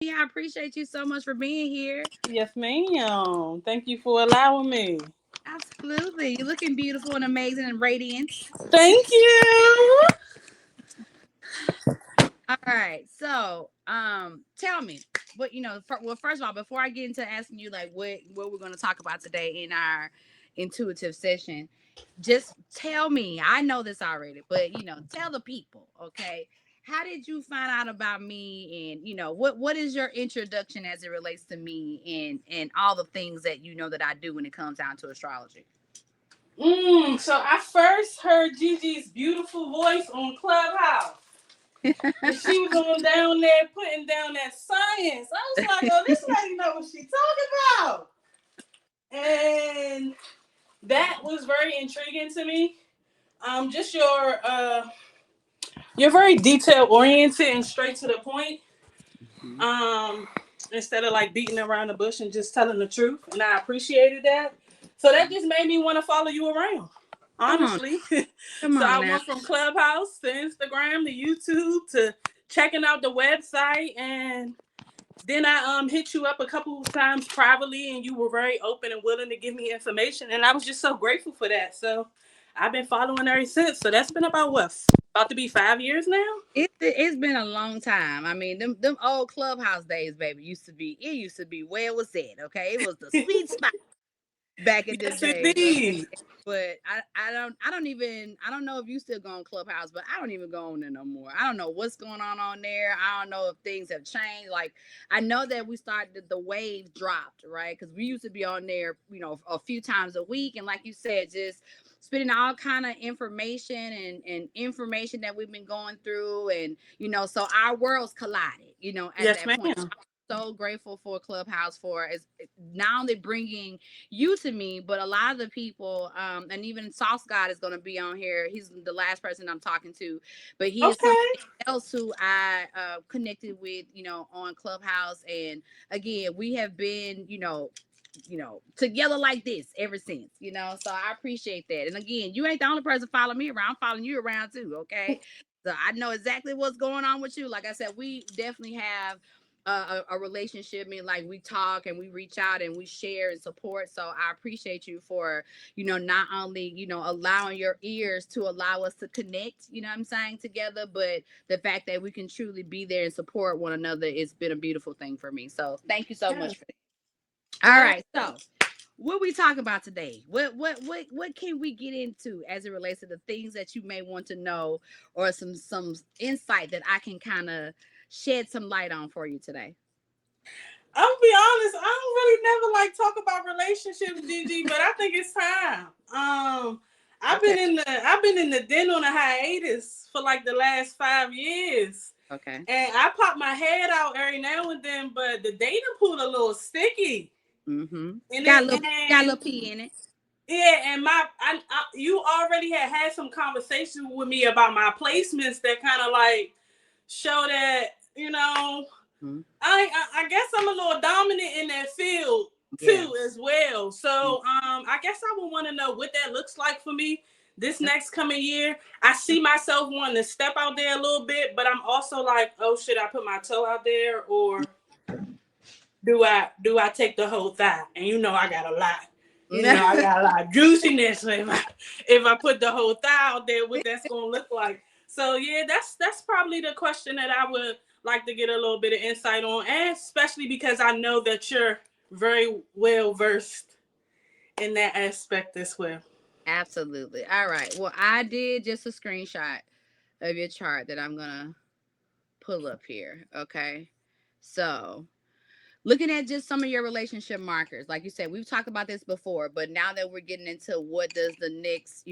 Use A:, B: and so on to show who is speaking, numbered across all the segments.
A: I appreciate you so much for being here.
B: Yes, ma'am. Thank you for allowing me.
A: Absolutely. You're looking beautiful and amazing and radiant.
B: Thank you.
A: All right. So, tell me what well, first of all, before I get into asking you like what we're going to talk about today in our intuitive session, just tell me. I know this already, but tell the people, okay? How did you find out about me, and what is your introduction as it relates to me and all the things that that I do when it comes down to astrology?
B: So I first heard Gigi's beautiful voice on Clubhouse. And she was on down there putting down that science. I was like, oh, this lady know what she talking about. And that was very intriguing to me. Just you're very detail oriented and straight to the point.
A: Mhm.
B: Um, Instead of like beating around the bush and just telling the truth. And I appreciated that. So that just made me want to follow you around.
A: Come on,
B: Honestly.
A: come
B: So
A: on
B: I
A: now.
B: went from Clubhouse to Instagram to YouTube to checking out the website, and then I hit you up a couple of times privately, and you were very open and willing to give me information, and I was just so grateful for that. So I've been following ever since. So that's been about what, about to be 5 years now.
A: It's been a long time. I mean, them old clubhouse days, baby, used to be where it was at. Okay, it was the sweet spot back in the
B: Yes,
A: days. Okay,
B: indeed.
A: but I don't know if you still go on Clubhouse, but I don't even go on there no more. I don't know what's going on there. I don't know if things have changed. Like I know that we started the wave dropped, right? Because we used to be on there, a few times a week, and like you said, just spitting all kind of information and information that we've been going through, and so our worlds collided, at
B: Yes,
A: that point.
B: ma'am.
A: So grateful for Clubhouse for is not only bringing you to me, but a lot of the people, and even Sauce God is going to be on here. He's the last person I'm talking to, but he is somebody
B: Okay.
A: else who I connected with, on Clubhouse. And again, we have been, together like this ever since, so I appreciate that. And again, you ain't the only person following me around. I'm following you around too. Okay. So I know exactly what's going on with you. Like I said, we definitely have a relationship. I mean, like we talk and we reach out and we share and support. So I appreciate you for, not only, allowing your ears to allow us to connect, what I'm saying, together, but the fact that we can truly be there and support one another, it's been a beautiful thing for me. So thank you so much
B: Yes.
A: for that. All
B: Well,
A: right. So what we talk about today? What can we get into as it relates to the things that you may want to know, or some insight that I can kind of shed some light on for you today?
B: I'll be honest, I don't really never like talk about relationships, Gigi, but I think it's time. I've
A: Okay.
B: been in the den on a hiatus for like the last 5 years.
A: Okay.
B: And I pop my head out every now and then, but the dating pool a little sticky.
A: Mm-hmm.
B: And
A: Got a
B: it
A: little
B: and
A: pee in it.
B: yeah, and you already had some conversation with me about my placements that kind of like show that
A: Mm-hmm.
B: I guess I'm a little dominant in that field
A: Yeah.
B: too as well. So I guess I would want to know what that looks like for me this next coming year. I see myself wanting to step out there a little bit, but I'm also like, oh, should I put my toe out there, or do I take the whole thigh? And I got a lot. I got a lot of juiciness. So if I put the whole thigh out there, what that's gonna look like. So yeah, that's probably the question that I would like to get a little bit of insight on, and especially because I know that you're very well versed in that aspect as well.
A: Absolutely. All right. Well, I did just a screenshot of your chart that I'm gonna pull up here. Okay. So looking at just some of your relationship markers, like you said, we've talked about this before, but now that we're getting into what does the next,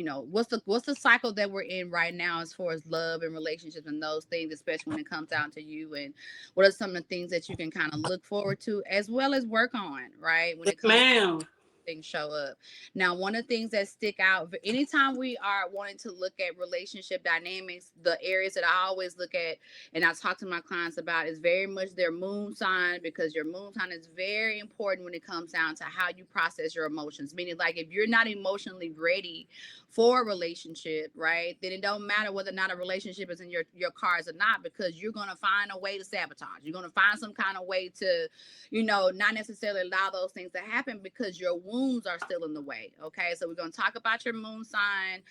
A: what's the cycle that we're in right now as far as love and relationships and those things, especially when it comes down to you, and what are some of the things that you can kind of look forward to as well as work on, right? When
B: Yes,
A: it comes
B: ma'am.
A: things show up. Now, one of the things that stick out anytime we are wanting to look at relationship dynamics, the areas that I always look at and I talk to my clients about is very much their moon sign, because your moon sign is very important when it comes down to how you process your emotions. Meaning, like, if you're not emotionally ready for a relationship, right, then it don't matter whether or not a relationship is in your cards or not, because you're going to find a way to sabotage. You're going to find some kind of way to, not necessarily allow those things to happen because your wounds are still in the way. Okay, so we're going to talk about your moon sign,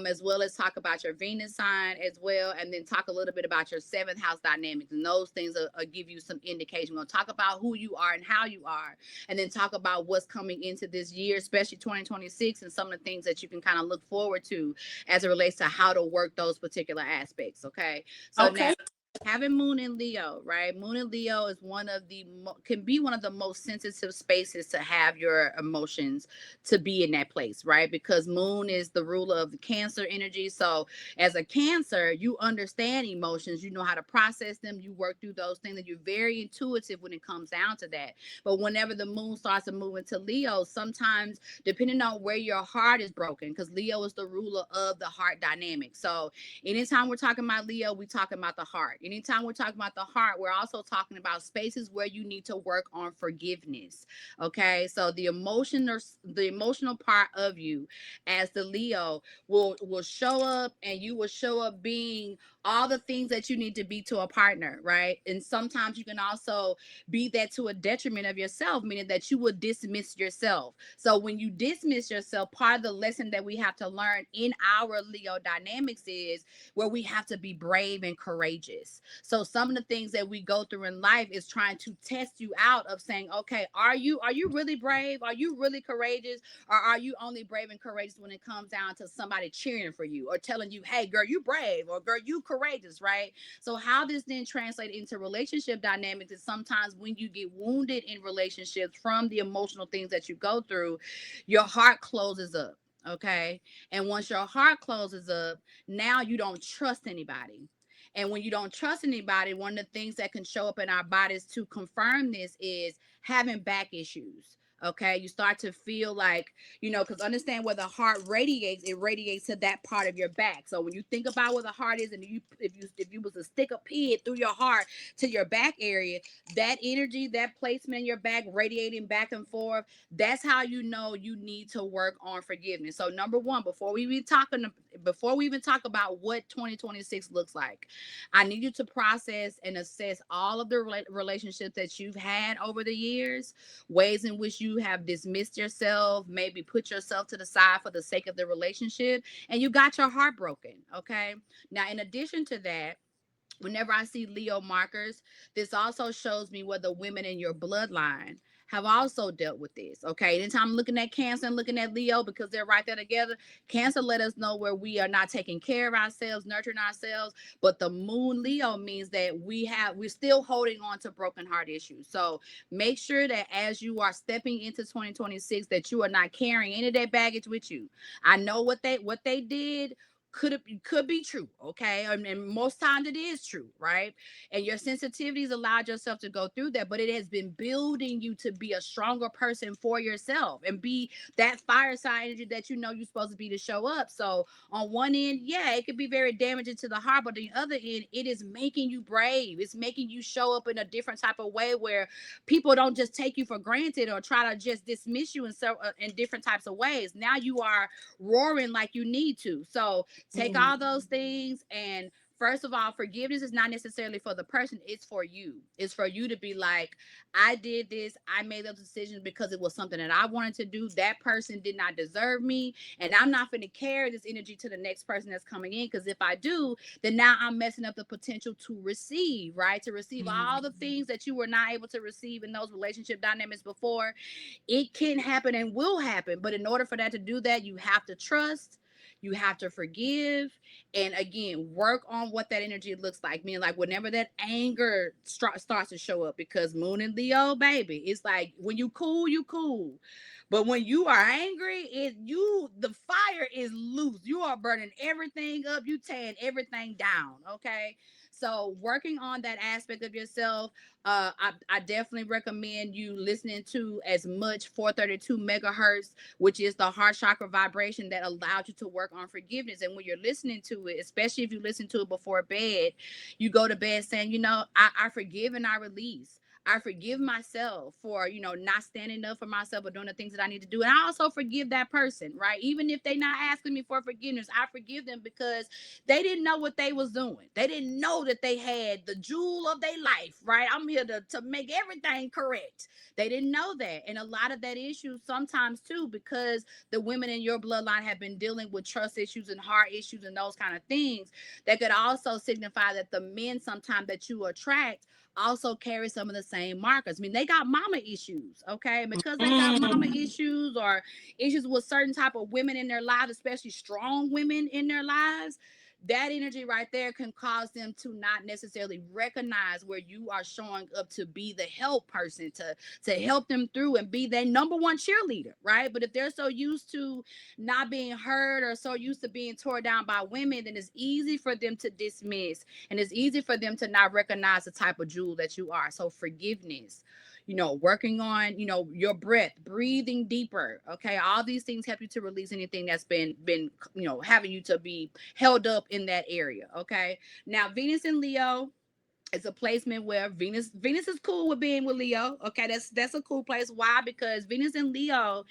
A: as well as talk about your Venus sign as well, and then talk a little bit about your seventh house dynamics, and those things will give you some indication. We're going to talk about who you are and how you are, and then talk about what's coming into this year, especially 2026, and some of the things that you can kind of look forward to as it relates to how to work those particular aspects. Okay, so now,
B: Okay.
A: having moon in Leo, right? Moon in Leo is can be one of the most sensitive spaces to have your emotions to be in that place, right? Because moon is the ruler of the Cancer energy. So as a Cancer, you understand emotions, you know how to process them, you work through those things, and you're very intuitive when it comes down to that. But whenever the moon starts to move into Leo, sometimes depending on where your heart is broken, because Leo is the ruler of the heart dynamic. So anytime we're talking about Leo, we're talking about the heart. Anytime we're talking about the heart, we're also talking about spaces where you need to work on forgiveness. Okay, so the emotional part of you as the Leo will show up, and you will show up being all the things that you need to be to a partner, right? And sometimes you can also be that to a detriment of yourself, meaning that you will dismiss yourself. So when you dismiss yourself, part of the lesson that we have to learn in our Leo dynamics is where we have to be brave and courageous. So some of the things that we go through in life is trying to test you out of saying, okay, are you really brave? Are you really courageous? Or are you only brave and courageous when it comes down to somebody cheering for you or telling you, hey, girl, you brave, or girl, you courageous, right? So how this then translates into relationship dynamics is sometimes when you get wounded in relationships from the emotional things that you go through, your heart closes up. Okay. And once your heart closes up, now you don't trust anybody. And when you don't trust anybody, one of the things that can show up in our bodies to confirm this is having back issues. Okay, you start to feel like, because understand where the heart radiates, it radiates to that part of your back. So when you think about where the heart is, and if you was to stick a pin through your heart to your back area, that energy, that placement in your back radiating back and forth, that's how you know you need to work on forgiveness. So number one, before we even talk about what 2026 looks like, I need you to process and assess all of the relationships that you've had over the years, ways in which you have dismissed yourself, maybe put yourself to the side for the sake of the relationship, and you got your heart broken. Okay, now in addition to that, whenever I see Leo markers, this also shows me whether women in your bloodline have also dealt with this. Okay. Anytime I'm looking at Cancer and looking at Leo, because they're right there together, Cancer let us know where we are not taking care of ourselves, nurturing ourselves. But the moon Leo means that we're still holding on to broken heart issues. So make sure that as you are stepping into 2026, that you are not carrying any of that baggage with you. I know what they did could be true, okay, and most times it is true, right? And your sensitivities allowed yourself to go through that, but it has been building you to be a stronger person for yourself and be that fire sign energy that you're supposed to be to show up. So on one end, yeah, it could be very damaging to the heart, but on the other end, it is making you brave. It's making you show up in a different type of way where people don't just take you for granted or try to just dismiss you in different types of ways. Now you are roaring like you need to. So take all those things, and first of all, forgiveness is not necessarily for the person, it's for you. It's for you to be like, I did this, I made those decisions because it was something that I wanted to do. That person did not deserve me, and I'm not going to carry this energy to the next person that's coming in, because if I do, then now I'm messing up the potential to receive, right? To receive all the things that you were not able to receive in those relationship dynamics before. It can happen and will happen, but in order for that to do that, you have to trust, you have to forgive, and again, work on what that energy looks like. Meaning, like, whenever that anger starts to show up, because Moon and Leo, baby, it's like when you cool, you cool. But when you are angry, the fire is loose. You are burning everything up. You tearing everything down. Okay. So working on that aspect of yourself, I definitely recommend you listening to as much 432 megahertz, which is the heart chakra vibration that allows you to work on forgiveness. And when you're listening to it, especially if you listen to it before bed, you go to bed saying, I forgive and I release. I forgive myself for, not standing up for myself or doing the things that I need to do. And I also forgive that person, right? Even if they're not asking me for forgiveness, I forgive them because they didn't know what they was doing. They didn't know that they had the jewel of their life, right? I'm here to make everything correct. They didn't know that. And a lot of that issue sometimes too, because the women in your bloodline have been dealing with trust issues and heart issues and those kind of things, that could also signify that the men sometimes that you attract also carry some of the same markers. I mean, they got mama issues, okay? And because they got mama
B: Mm.
A: issues or issues with certain type of women in their lives, especially strong women in their lives, that energy right there can cause them to not necessarily recognize where you are showing up to be the help person, to help them through and be their number one cheerleader, right? But if they're so used to not being heard or so used to being torn down by women, then it's easy for them to dismiss, and it's easy for them to not recognize the type of jewel that you are. So forgiveness, working on, your breath, breathing deeper. Okay. All these things help you to release anything that's been, having you to be held up in that area. Okay. Now, Venus and Leo, it's a placement where Venus is cool with being with Leo. Okay, that's a cool place. Why? Because Venus in Leo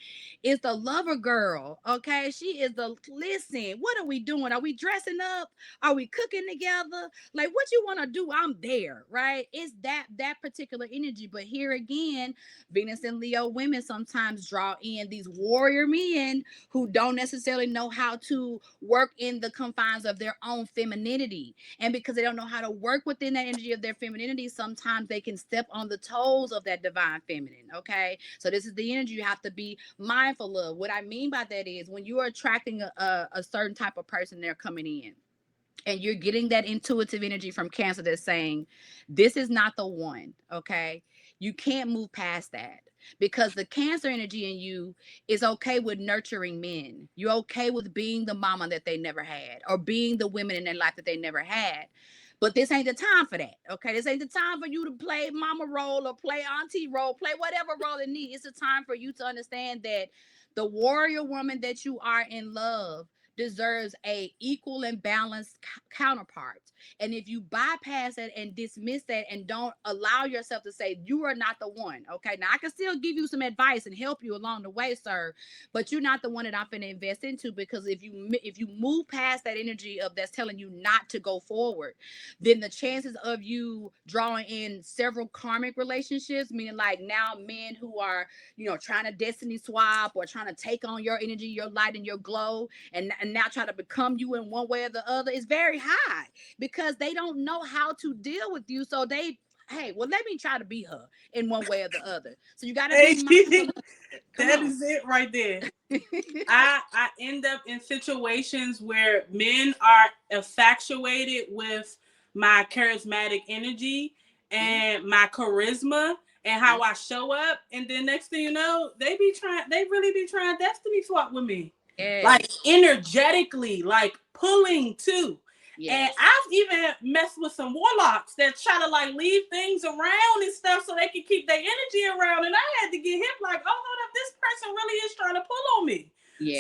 A: is the lover girl. Okay, she is the listen. What are we doing? Are we dressing up? Are we cooking together? Like, what you want to do? I'm there, right? It's that particular energy. But here again, Venus and Leo women sometimes draw in these warrior men who don't necessarily know how to work in the confines of their own femininity, and because they don't know how to work within that energy of their femininity, sometimes they can step on the toes of that divine feminine. Okay. So this is the energy you have to be mindful of. What I mean by that is when you are attracting a certain type of person, they're coming in, and you're getting that intuitive energy from Cancer that's saying, this is not the one. Okay. You can't move past that, because the Cancer energy in you is okay with nurturing men. You're okay with being the mama that they never had, or being the women in their life that they never had. But this ain't the time for that. Okay. This ain't the time for you to play mama role or play auntie role, play whatever role it needs. It's the time for you to understand that the warrior woman that you are in love deserves a equal and balanced counterpart. And if you bypass it and dismiss that and don't allow yourself to say you are not the one, okay? Now I can still give you some advice and help you along the way, sir, but you're not the one that I'm going to invest into, because if you move past that energy of that's telling you not to go forward, then the chances of you drawing in several karmic relationships, meaning like now men who are, trying to destiny swap or trying to take on your energy, your light, and your glow, and now try to become you in one way or the other, is very high, because they don't know how to deal with you. So they, hey, well, let me try to be her in one way or the other. So you got to be
B: Hey,
A: mindful of it. Come
B: that
A: on.
B: is it right there. I end up in situations where men are infatuated with my charismatic energy and my charisma and how I show up, and then next thing you know, they really be trying destiny swap with me, like
A: Yes.
B: energetically, like pulling too. And
A: Yes.
B: I've even messed with some warlocks that try to like leave things around and stuff so they can keep their energy around. And I had to get hit like, oh, hold up, this person really is trying to pull on me.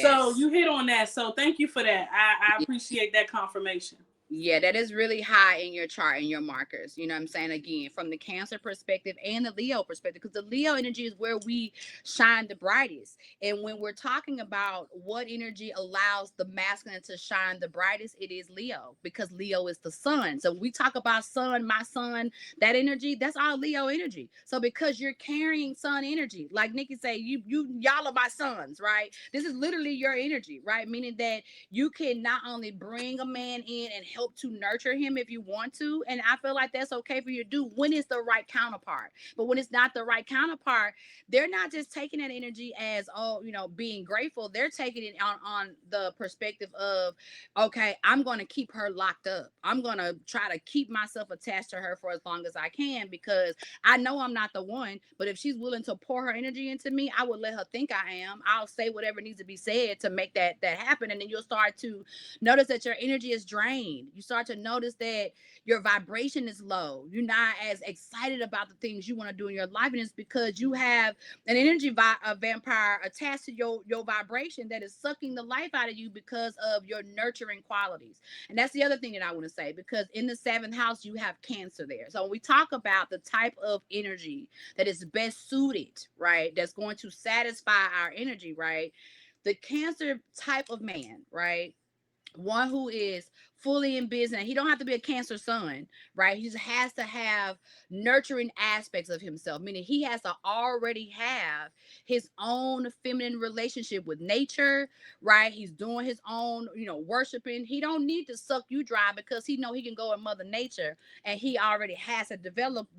B: So
A: Yes.
B: you hit on that. So thank you for that. I appreciate that confirmation.
A: Yeah, that is really high in your chart and your markers. You know what I'm saying? Again, from the Cancer perspective and the Leo perspective, because the Leo energy is where we shine the brightest. And when we're talking about what energy allows the masculine to shine the brightest, it is Leo, because Leo is the sun. So we talk about sun, my sun, that energy, that's all Leo energy. So because you're carrying sun energy, like Nikki say, y'all are my sons, right? This is literally your energy, right? Meaning that you can not only bring a man in and help to nurture him if you want to, and I feel like that's okay for you to do when it's the right counterpart. But when it's not the right counterpart, they're not just taking that energy as, oh, being grateful. They're taking it on the perspective of, okay, I'm going to keep her locked up. I'm going to try to keep myself attached to her for as long as I can, because I know I'm not the one. But if she's willing to pour her energy into me, I would let her think I am. I'll say whatever needs to be said to make that happen, and then you'll start to notice that your energy is drained. drained. You start to notice that your vibration is low. You're not as excited about the things you want to do in your life. And it's because you have an a vampire attached to your vibration that is sucking the life out of you because of your nurturing qualities. And that's the other thing that I want to say, because in the seventh house, you have Cancer there. So when we talk about the type of energy that is best suited, right, that's going to satisfy our energy, right, the Cancer type of man, right, one who is fully in business. He don't have to be a Cancer sun, right? He just has to have nurturing aspects of himself, meaning he has to already have his own feminine relationship with nature, right? He's doing his own, worshiping. He don't need to suck you dry because he know he can go in Mother Nature, and he already has a developed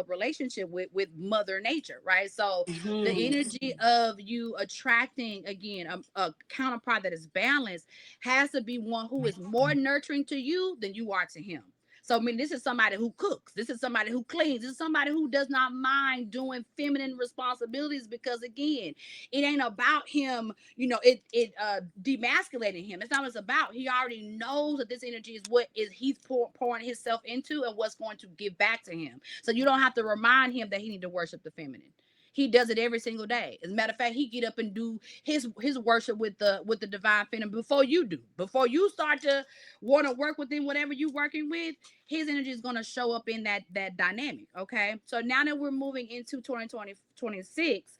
A: relationship with Mother Nature, right? So the
B: Mhm.
A: energy of you attracting again a counterpart that is balanced has to be one who is more nurturing to you than you are to him. So, I mean, this is somebody who cooks. This is somebody who cleans. This is somebody who does not mind doing feminine responsibilities because, again, it ain't about him, demasculating him. It's not what it's about. He already knows that this energy is what is he's pouring himself into and what's going to give back to him. So you don't have to remind him that he need to worship the feminine. He does it every single day. As a matter of fact, he get up and do his worship with the divine feminine before you do. Before you start to want to work within whatever you're working with, his energy is going to show up in that dynamic. Okay, so now that we're moving into 2026,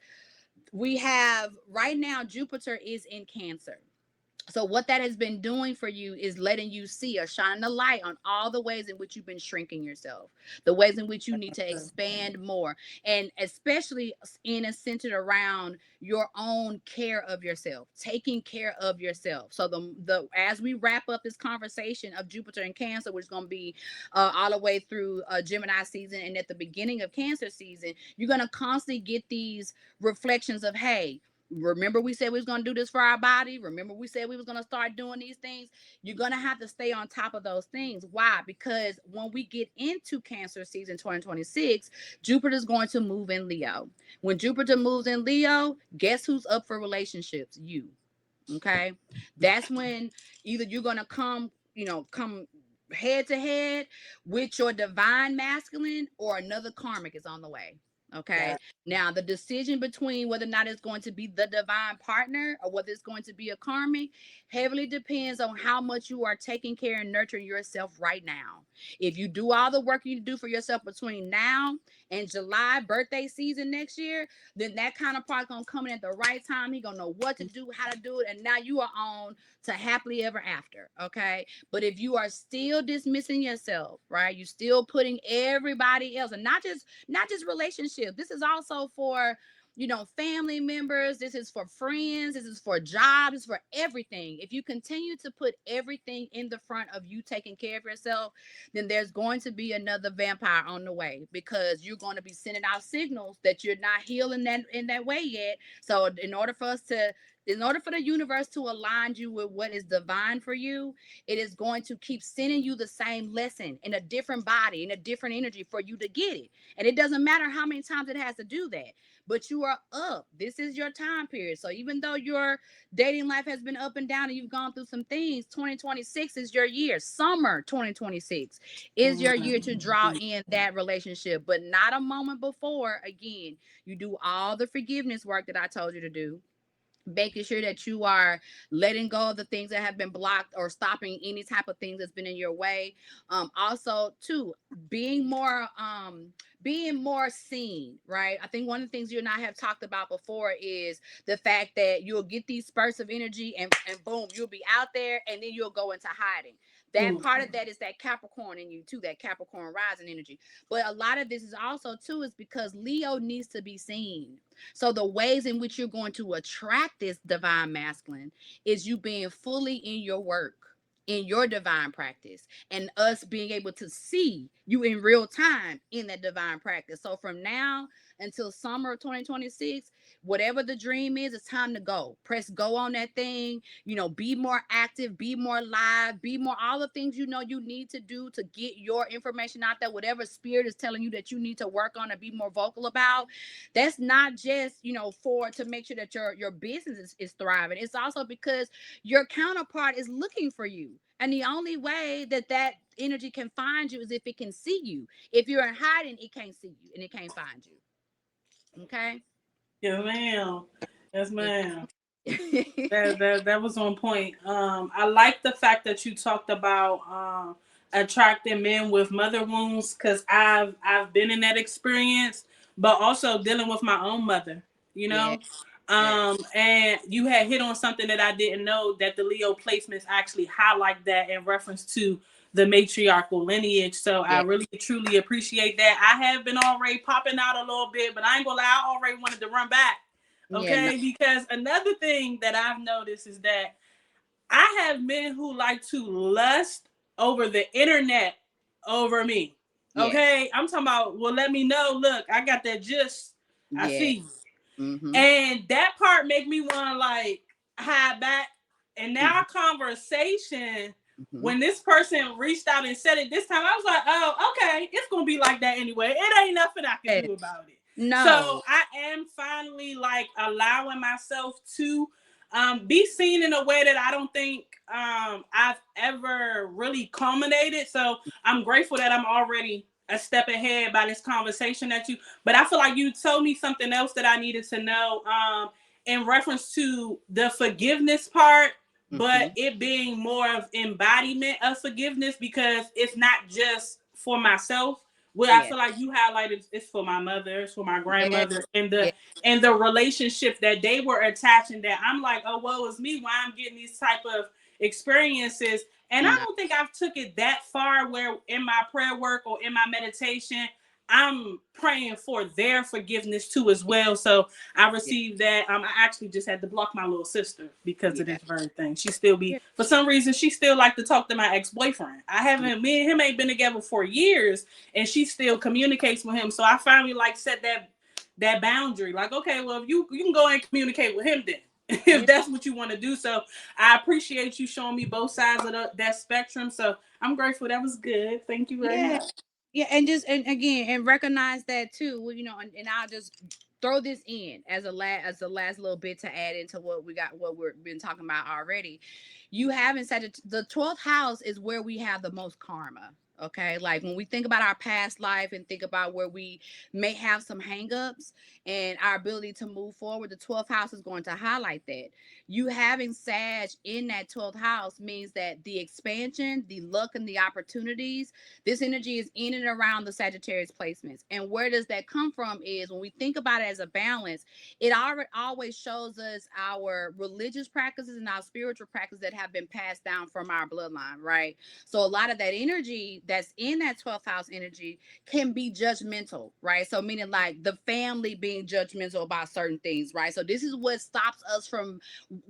A: we have right now Jupiter is in Cancer. So what that has been doing for you is letting you see or shining the light on all the ways in which you've been shrinking yourself, the ways in which you need to expand more, and especially in and centered around your own care of yourself, taking care of yourself. So the as we wrap up this conversation of Jupiter and Cancer, which is going to be all the way through Gemini season and at the beginning of Cancer season, you're going to constantly get these reflections of, hey, remember we said we was going to do this for our body. Remember we said we was going to start doing these things. You're going to have to stay on top of those things. Why? Because when we get into Cancer season 2026, Jupiter is going to move in Leo. When Jupiter moves in Leo, guess who's up for relationships? You. Okay, that's when either you're going to come head to head with your divine masculine, or another karmic is on the way. Okay,
B: Yeah.
A: now the decision between whether or not it's going to be the divine partner or whether it's going to be a karmic heavily depends on how much you are taking care and nurturing yourself right now. If you do all the work you need to do for yourself between now and July birthday season next year, then that kind of part gonna come in at the right time. He gonna know what to do, how to do it, and now you are on to happily ever after. Okay, but if you are still dismissing yourself, right, you still putting everybody else, and not just relationships. This is also for family members. This is for friends. This is for jobs. It's for everything. If you continue to put everything in the front of you taking care of yourself, then there's going to be another vampire on the way, because you're going to be sending out signals that you're not healing that in that way yet. So in order for the universe to align you with what is divine for you, it is going to keep sending you the same lesson in a different body, in a different energy for you to get it. And it doesn't matter how many times it has to do that, but you are up. This is your time period. So even though your dating life has been up and down and you've gone through some things, 2026 is your year. Summer 2026 is your year to draw in that relationship, but not a moment before. Again, you do all the forgiveness work that I told you to do, making sure that you are letting go of the things that have been blocked or stopping any type of things that's been in your way. Also too, being more seen, right? I think one of the things you and I have talked about before is the fact that you'll get these spurts of energy, and boom, you'll be out there and then you'll go into hiding. That
B: Mm.
A: part of that is that Capricorn in you too, that Capricorn rising energy. But a lot of this is also too is because Leo needs to be seen. So the ways in which you're going to attract this divine masculine is you being fully in your work, in your divine practice, and us being able to see you in real time in that divine practice. So from now until summer of 2026, whatever the dream is, it's time to go. Press go on that thing. Be more active, be more live, be more all the things you need to do to get your information out there. Whatever spirit is telling you that you need to work on and be more vocal about, that's not just for to make sure that your business is thriving. It's also because your counterpart is looking for you. And the only way that that energy can find you is if it can see you. If you're in hiding, it can't see you and it can't find you. Okay.
B: Yes, ma'am. Yes,
A: Yeah.
B: ma'am. That was on point. I like the fact that you talked about attracting men with mother wounds, because I've been in that experience, but also dealing with my own mother. You
A: Yeah.
B: know,
A: Yeah.
B: and you had hit on something that I didn't know, that the Leo placements actually highlight that in reference to the matriarchal lineage. So I
A: Yeah.
B: really truly appreciate that. I have been already popping out a little bit, but I ain't gonna lie, I already wanted to run back.
A: Yeah. No.
B: Okay, because another thing that I've noticed is that I have men who like to lust over the internet over me.
A: Yes.
B: Okay, I'm talking about, well, let me know. Look, I got that gist. I
A: Yeah.
B: see you.
A: Mm-hmm.
B: And that part make me want to like hide back. And now our conversation,
A: Mm-hmm.
B: when this person reached out and said it this time, I was like, oh, okay, it's gonna be like that anyway. It ain't nothing I can
A: Yes.
B: do about it. So
A: No.
B: I am finally like allowing myself to be seen in a way that I don't think I've ever really culminated. So I'm grateful that I'm already a step ahead by this conversation that you, but I feel like you told me something else that I needed to know in reference to the forgiveness part,
A: Mm-hmm.
B: but it being more of embodiment of forgiveness, because it's not just for myself. Well, I
A: Yeah.
B: feel like you highlighted, it's for my mother, it's for my
A: Yeah.
B: grandmother,
A: Yeah.
B: and the relationship that they were attaching, that I'm like, oh, woe is me, why I'm getting these type of experiences. And I
A: No.
B: don't think I've took it that far where in my prayer work or in my meditation, I'm praying for their forgiveness too as well. So I
A: Yeah.
B: received that. I actually just had to block my little sister because of
A: Yeah.
B: this very thing. She still be,
A: Yeah.
B: for some reason, she still like to talk to my ex-boyfriend. I haven't, me and him ain't been together for years, and she still communicates with him. So I finally like set that boundary. Like, okay, well, if you can go and communicate with him then. If
A: Yeah.
B: that's what you want to do. So I appreciate you showing me both sides of that spectrum. So I'm grateful. That was good. Thank you very
A: Yeah.
B: much.
A: Yeah, and just and again and recognize that too. Well, you know, and I'll just throw this in as the last little bit to add into what we've been talking about already. You haven't said it. The 12th house is where we have the most karma. Okay, like when we think about our past life and think about where we may have some hangups and our ability to move forward, the 12th house is going to highlight that. You having Sag in that 12th house means that the expansion, the luck, and the opportunities, this energy is in and around the Sagittarius placements. And where does that come from is when we think about it as a balance, it always shows us our religious practices and our spiritual practices that have been passed down from our bloodline, right? So a lot of that energy that's in that 12th house energy can be judgmental, right? So meaning like the family being judgmental about certain things, right? So this is what stops us from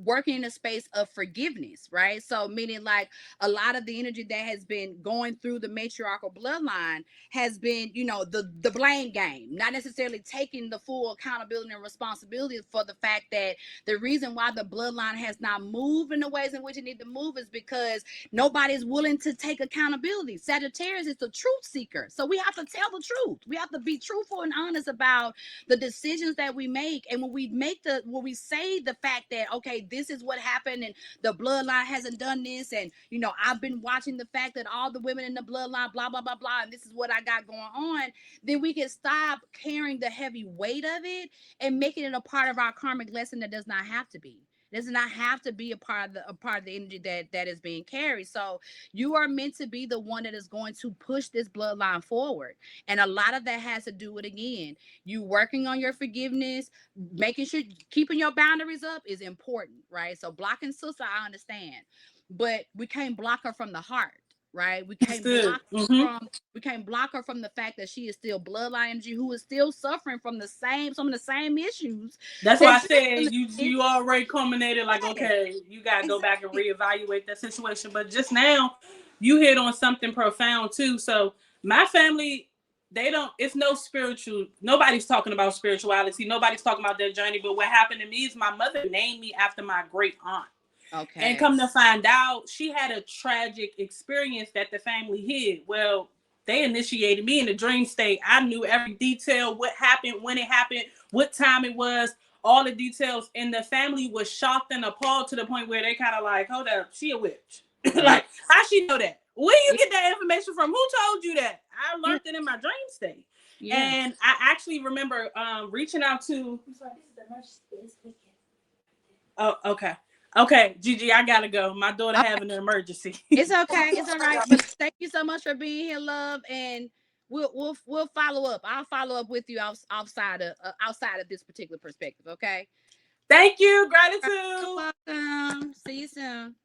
A: working in a space of forgiveness, right? So meaning like a lot of the energy that has been going through the matriarchal bloodline has been, you know, the blame game, not necessarily taking the full accountability and responsibility for the fact that the reason why the bloodline has not moved in the ways in which it need to move is because nobody's willing to take accountability. Sagittarius is the truth seeker, so we have to tell the truth. We have to be truthful and honest about the decisions that we make. And when we say the fact that, okay, this is what happened and the bloodline hasn't done this, and you know, I've been watching the fact that all the women in the bloodline, blah blah blah blah, and this is what I got going on, then we can stop carrying the heavy weight of it and making it a part of our karmic lesson that does not have to be. It does not have to be a part of the energy that is being carried. So you are meant to be the one that is going to push this bloodline forward. And a lot of that has to do with, again, you working on your forgiveness, making sure keeping your boundaries up is important, right? So blocking sister, I understand, but we can't block her from the heart, right?
B: Understood. Mm-hmm.
A: We can't block her from the fact that she is still bloodline energy, who is still suffering from the same some of the same issues
B: That's why I
A: that you're
B: said
A: dealing with.
B: you already culminated, like,
A: Yes,
B: okay, you gotta go back and
A: exactly.
B: reevaluate that situation. But just now you hit on something profound too. So my family, they don't, it's no spiritual, nobody's talking about spirituality, nobody's talking about their journey. But what happened to me is my mother named me after my great aunt. And
A: Okay.
B: come to find out, she had a tragic experience that the family hid. Well, they initiated me in the dream state. I knew every detail, what happened, when it happened, what time it was, all the details. And the family was shocked and appalled to the point where they kind of like, hold up, she a witch. Like, how she know that? Where you get that information from? Who told you that? I learned it in my dream state. And I actually remember reaching out to. Oh, okay. Okay, Gigi, I gotta go. My daughter having an emergency.
A: It's okay. It's all right. But thank you so much for being here, love. And we'll follow up. I'll follow up with you outside of this particular perspective. Okay.
B: Thank you. Gratitude.
A: You're welcome. See you soon.